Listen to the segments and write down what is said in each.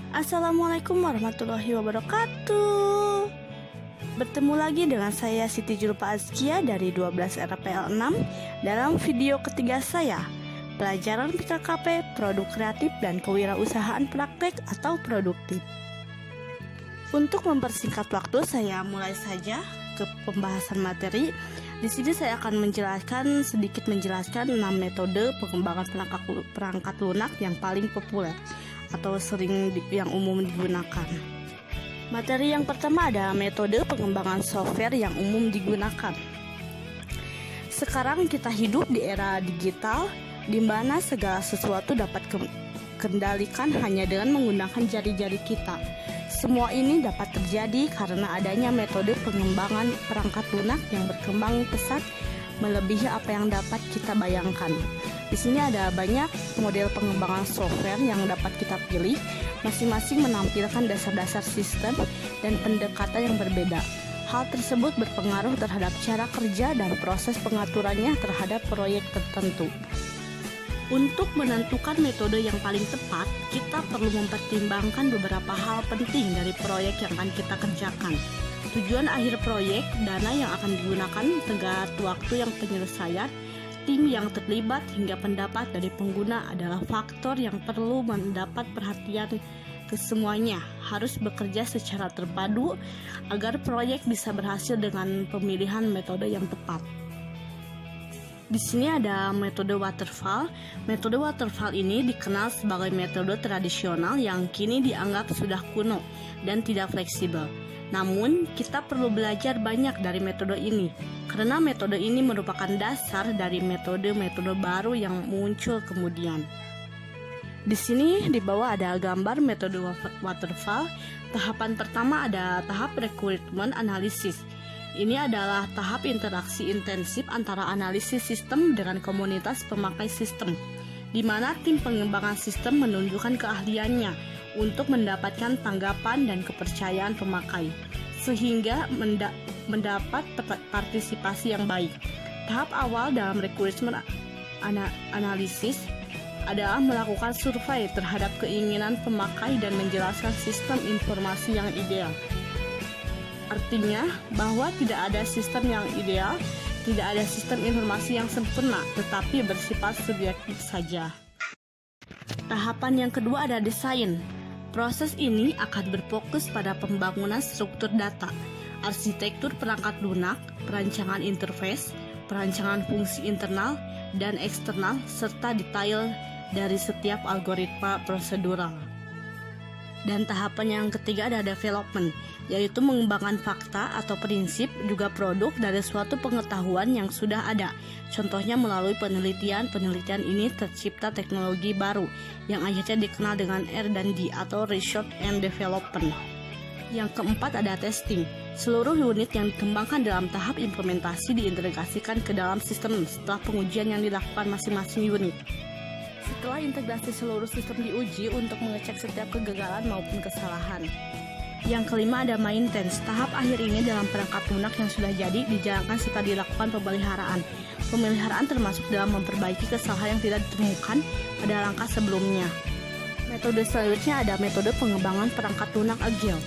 Assalamualaikum warahmatullahi wabarakatuh. Bertemu lagi dengan saya Siti Julfa Azkia dari 12 RPL 6 dalam video ketiga saya, pelajaran PKKP, produk kreatif dan kewirausahaan praktek atau produktif. Untuk mempersingkat waktu, saya mulai saja ke pembahasan materi. Di sini saya akan sedikit menjelaskan 6 metode pengembangan perangkat lunak yang paling populer atau yang umum digunakan. Materi yang pertama ada metode pengembangan software yang umum digunakan. Sekarang kita hidup di era digital di mana segala sesuatu dapat kendalikan hanya dengan menggunakan jari-jari kita. Semua ini dapat terjadi karena adanya metode pengembangan perangkat lunak yang berkembang pesat melebihi apa yang dapat kita bayangkan. Di sini ada banyak model pengembangan software yang dapat kita pilih, masing-masing menampilkan dasar-dasar sistem dan pendekatan yang berbeda. Hal tersebut berpengaruh terhadap cara kerja dan proses pengaturannya terhadap proyek tertentu. Untuk menentukan metode yang paling tepat, kita perlu mempertimbangkan beberapa hal penting dari proyek yang akan kita kerjakan. Tujuan akhir proyek, dana yang akan digunakan, tenggat waktu yang penyelesaian, tim yang terlibat, hingga pendapat dari pengguna adalah faktor yang perlu mendapat perhatian kesemuanya. Harus bekerja secara terpadu agar proyek bisa berhasil dengan pemilihan metode yang tepat. Di sini ada metode waterfall. Metode waterfall ini dikenal sebagai metode tradisional yang kini dianggap sudah kuno dan tidak fleksibel. Namun, kita perlu belajar banyak dari metode ini, karena metode ini merupakan dasar dari metode-metode baru yang muncul kemudian. Di sini di bawah ada gambar metode waterfall. Tahapan pertama ada tahap requirement analysis. Ini adalah tahap interaksi intensif antara analisis sistem dengan komunitas pemakai sistem, di mana tim pengembangan sistem menunjukkan keahliannya untuk mendapatkan tanggapan dan kepercayaan pemakai, sehingga mendapat partisipasi yang baik. Tahap awal dalam requirement analysis adalah melakukan survei terhadap keinginan pemakai dan menjelaskan sistem informasi yang ideal. Artinya bahwa tidak ada sistem yang ideal, tidak ada sistem informasi yang sempurna, tetapi bersifat subjektif saja. Tahapan yang kedua ada desain. Proses ini akan berfokus pada pembangunan struktur data, arsitektur perangkat lunak, perancangan interface, perancangan fungsi internal dan eksternal, serta detail dari setiap algoritma prosedural. Dan tahapan yang ketiga ada development, yaitu mengembangkan fakta atau prinsip juga produk dari suatu pengetahuan yang sudah ada. Contohnya melalui penelitian ini tercipta teknologi baru yang akhirnya dikenal dengan R&D atau Research and Development. Yang keempat ada testing. Seluruh unit yang dikembangkan dalam tahap implementasi diintegrasikan ke dalam sistem setelah pengujian yang dilakukan masing-masing unit. Setelah integrasi, seluruh sistem diuji untuk mengecek setiap kegagalan maupun kesalahan. Yang kelima ada maintenance. Tahap akhir ini dalam perangkat lunak yang sudah jadi dijalankan setelah dilakukan pemeliharaan. Pemeliharaan termasuk dalam memperbaiki kesalahan yang tidak ditemukan pada langkah sebelumnya. Metode selanjutnya ada metode pengembangan perangkat lunak agile.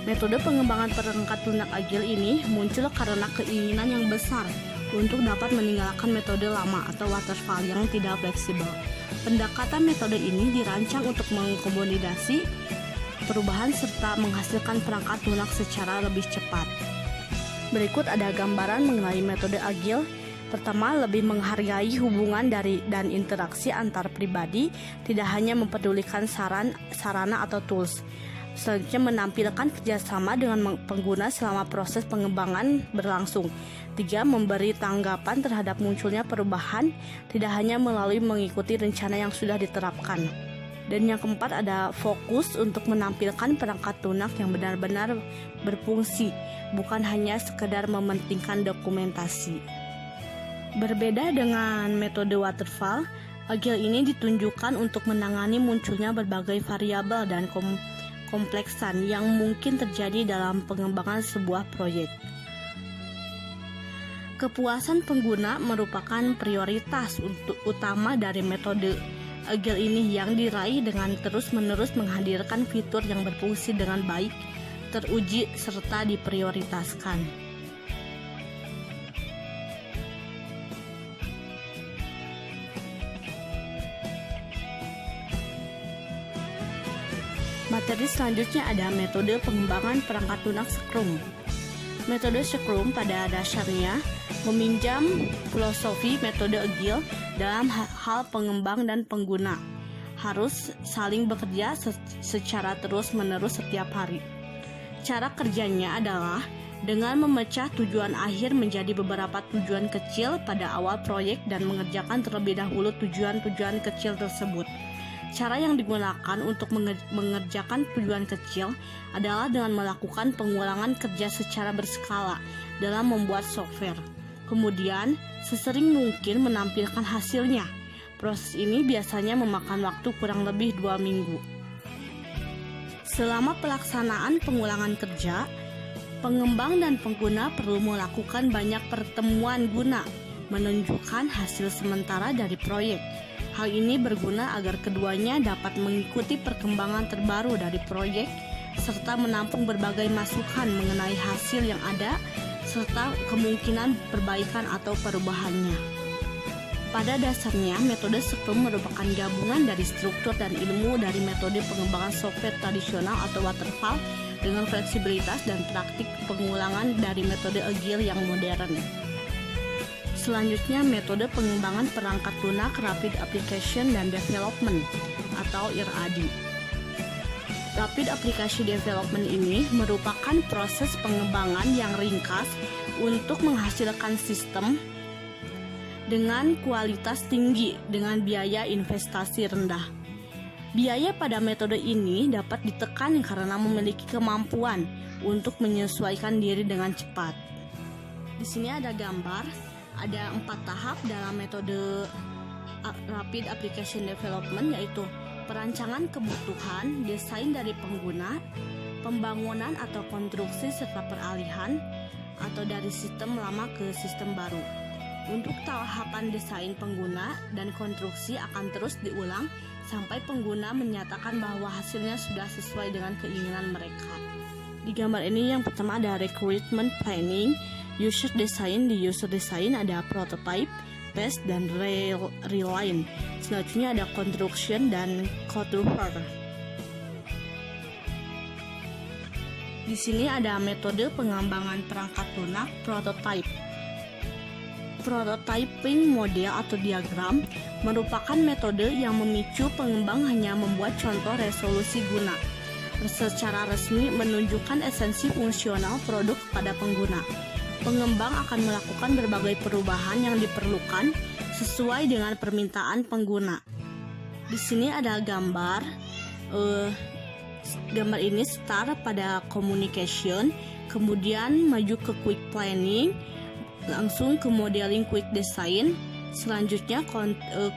Metode pengembangan perangkat lunak agile ini muncul karena keinginan yang besar untuk dapat meninggalkan metode lama atau waterfall yang tidak fleksibel. Pendekatan metode ini dirancang untuk mengakomodasi perubahan serta menghasilkan perangkat lunak secara lebih cepat. Berikut ada gambaran mengenai metode agile. Pertama, lebih menghargai hubungan dan interaksi antar pribadi, tidak hanya mempedulikan sarana atau tools. Selanjutnya, menampilkan kerjasama dengan pengguna selama proses pengembangan berlangsung. 3. Memberi tanggapan terhadap munculnya perubahan, tidak hanya melalui mengikuti rencana yang sudah diterapkan. Dan yang keempat ada fokus untuk menampilkan perangkat lunak yang benar-benar berfungsi, bukan hanya sekedar mementingkan dokumentasi. Berbeda dengan metode waterfall, agile ini ditunjukkan untuk menangani munculnya berbagai variabel dan kompleksan yang mungkin terjadi dalam pengembangan sebuah proyek. Kepuasan pengguna merupakan prioritas utama dari metode Agile ini yang diraih dengan terus-menerus menghadirkan fitur yang berfungsi dengan baik, teruji, serta diprioritaskan. Materi selanjutnya ada metode pengembangan perangkat lunak Scrum. Metode Scrum pada dasarnya meminjam filosofi metode Agile dalam hal pengembang dan pengguna harus saling bekerja secara terus-menerus setiap hari. Cara kerjanya adalah dengan memecah tujuan akhir menjadi beberapa tujuan kecil pada awal proyek dan mengerjakan terlebih dahulu tujuan-tujuan kecil tersebut. Cara yang digunakan untuk mengerjakan tujuan kecil adalah dengan melakukan pengulangan kerja secara berskala dalam membuat software. Kemudian, sesering mungkin menampilkan hasilnya. Proses ini biasanya memakan waktu kurang lebih 2 minggu. Selama pelaksanaan pengulangan kerja, pengembang dan pengguna perlu melakukan banyak pertemuan guna menunjukkan hasil sementara dari proyek. Hal ini berguna agar keduanya dapat mengikuti perkembangan terbaru dari proyek serta menampung berbagai masukan mengenai hasil yang ada serta kemungkinan perbaikan atau perubahannya. Pada dasarnya, metode Scrum merupakan gabungan dari struktur dan ilmu dari metode pengembangan software tradisional atau waterfall dengan fleksibilitas dan praktik pengulangan dari metode Agile yang modern. Selanjutnya, metode pengembangan perangkat lunak Rapid Application dan Development atau RAD. Rapid Application Development ini merupakan proses pengembangan yang ringkas untuk menghasilkan sistem dengan kualitas tinggi dengan biaya investasi rendah. Biaya pada metode ini dapat ditekan karena memiliki kemampuan untuk menyesuaikan diri dengan cepat. Di sini ada gambar. Ada 4 tahap dalam metode Rapid Application Development, yaitu perancangan kebutuhan, desain dari pengguna, pembangunan atau konstruksi serta peralihan atau dari sistem lama ke sistem baru. Untuk tahapan desain pengguna dan konstruksi akan terus diulang sampai pengguna menyatakan bahwa hasilnya sudah sesuai dengan keinginan mereka. Di gambar ini yang pertama ada Requirement Planning, User Design. Di User Design ada Prototype, Test, dan Reline. Selanjutnya ada Construction dan Cutover. Di sini ada metode pengembangan perangkat lunak Prototype. Prototyping model atau diagram merupakan metode yang memicu pengembang hanya membuat contoh resolusi guna. Secara resmi menunjukkan esensi fungsional produk kepada pengguna. Pengembang akan melakukan berbagai perubahan yang diperlukan sesuai dengan permintaan pengguna. Di sini ada gambar. Gambar ini start pada communication, kemudian maju ke quick planning, langsung ke modeling quick design, selanjutnya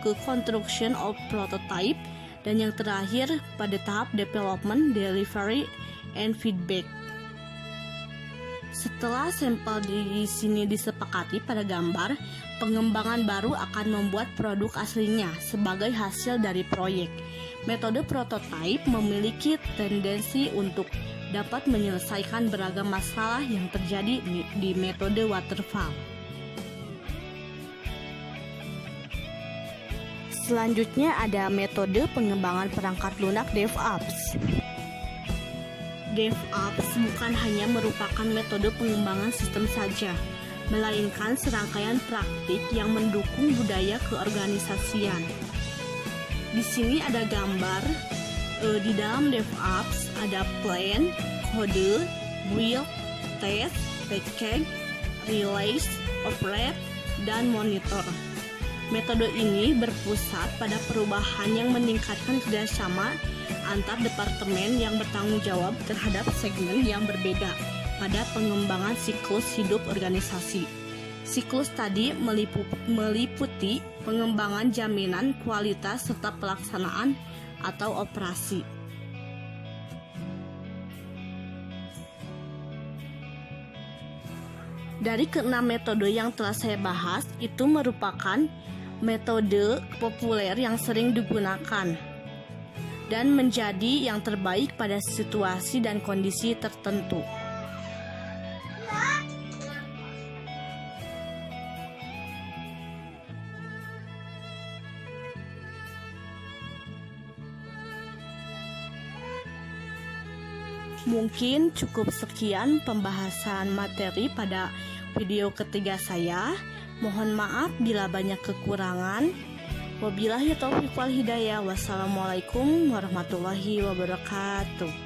ke construction of prototype, dan yang terakhir pada tahap development, delivery, and feedback. Setelah sampel di sini disepakati pada gambar, pengembangan baru akan membuat produk aslinya sebagai hasil dari proyek. Metode prototype memiliki tendensi untuk dapat menyelesaikan beragam masalah yang terjadi di metode waterfall. Selanjutnya ada metode pengembangan perangkat lunak DevOps. DevOps bukan hanya merupakan metode pengembangan sistem saja, melainkan serangkaian praktik yang mendukung budaya keorganisasian. Di sini ada gambar. Di dalam DevOps ada plan, kode, build, test, package, release, operate, dan monitor. Metode ini berpusat pada perubahan yang meningkatkan kerjasama antar departemen yang bertanggung jawab terhadap segmen yang berbeda pada pengembangan siklus hidup organisasi. Siklus tadi meliputi pengembangan jaminan kualitas serta pelaksanaan atau operasi. Dari keenam metode yang telah saya bahas, itu merupakan metode populer yang sering digunakan dan menjadi yang terbaik pada situasi dan kondisi tertentu. Mungkin cukup sekian pembahasan materi pada video ketiga saya. Mohon maaf bila banyak kekurangan. Wabillahi taufiq wal hidayah. Wassalamualaikum warahmatullahi wabarakatuh.